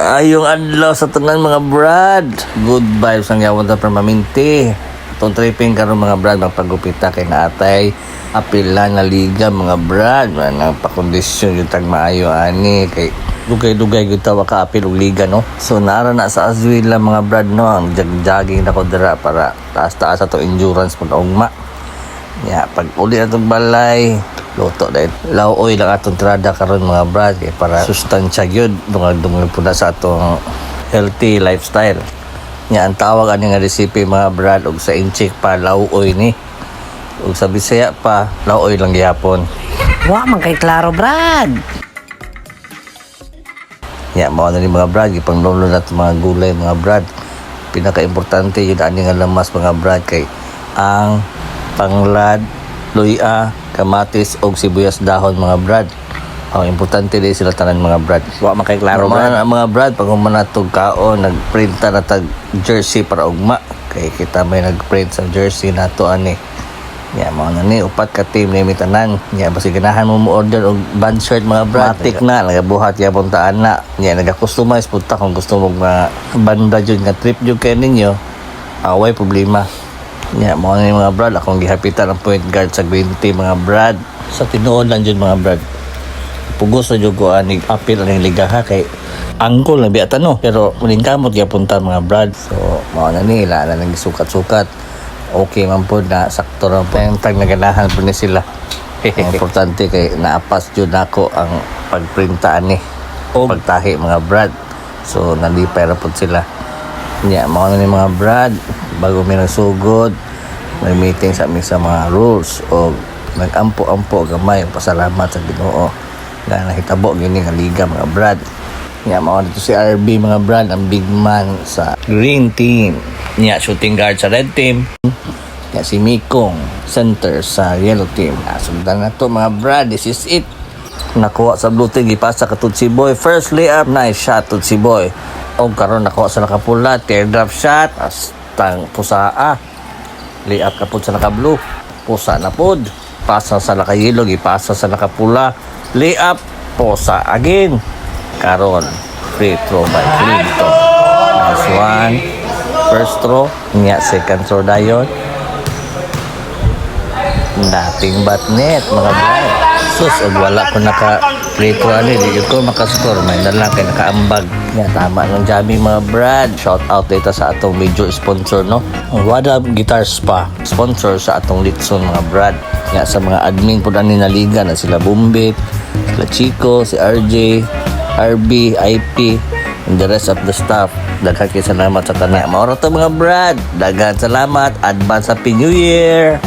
Maayong adlaw sa tanan mga brad. Good vibes ang yawon ta permanente. Itong tripping karon mga brad magpagupita kay naatay apila na liga mga brad. Manang pakondisyon yung tag maayo ani kay dugay-dugay gyud tawa ka apil og liga no. So naara na sa Azuela mga brad no ang jogging na ko dira para taas-taas ato endurance pag ugma. Ya pag uli atong balay luto dahil laoy lang atong trada karon mga brad kay para sustansya gyud dungag-dungag po na sa atong healthy lifestyle. Nya ang tawag ani nga recipe mga brad og sa inchik pa laoy ni ug sa Bisaya pa laoy lang gyapon. Wa man kay klaro brad. Nya mao na ni mga brad ipanglulo nato mga gulay mga brad. Pinaka-importante yun ani nga lamas mga brad kay ang panglad, luya, kamatis og sibuyas dahon mga brad. Ang importante din sila tanan mga brad. Wa man kay klaro brad. Mga brad pag humanatog kaon nagprinta na tag jersey para ugma kay kita may nagprint sa jersey nato ani. Ya mao na ni upat ka team ni tanan. Ya basi ganahan mo order og band shirt mga brad. Matik na nagabuhat yapon ta ana. Ya naga-customize pud ta kung gusto mo nga banda jud nga trip jud kay ninyo. Away problema. Ya, mo ni mga brad akong gihapitan ang point guard sa 20 mga brad. Sa tinuod lang jud mga brad. Pugos na jud ko ani apil ang ligaha kay angkol na biata no. Pero muling kamot gyapon ta mga brad. So, mao na ni ila na sukat-sukat. Okay man po na sakto ra po ang tag naganahan po ni sila. Ang importante kay naapas jud nako ang pagprinta ani o pagtahi mga brad. So, nalipay ra po sila. Ya, mao na ni mga brad bago may nagsugod may meeting sa amin sa mga rules o nag-ampo-ampo gamay pasalamat sa Ginoo na nahitabo gini nga liga mga brad. Nya mao dito si RB mga brad ang big man sa green team. Nya shooting guard sa red team. Nya si Mikong center sa yellow team. Sundan na to mga brad, this is it. Nakuha sa blue team gipasa ka Tutsi Boy first layup, nice shot Tutsi Boy. O karon nakuha sa nakapula teardrop shot astang pusaa layup ka pud sa naka-blue pusa na pud pasa sa naka-yellow gipasa sa nakapula layup pusa again karon free throw by Clinton. Nice one first throw nya second throw dayon dating bat net mga brad. Sus wala ko naka free throw ani di ko makascore may dala kay nakaambag. Nya tama ng jamming mga brad. Shout out dito sa atong major sponsor no. Ang Wada Guitar Spa sponsor sa atong Litson mga brad. Nya sa mga admin pud ani na liga na sila Bumbit, sila Chico, si RJ, RB, IP and the rest of the staff. Daghan kay salamat sa tanan. Mao ra to mga brad. Daghan salamat. Advance Happy New Year.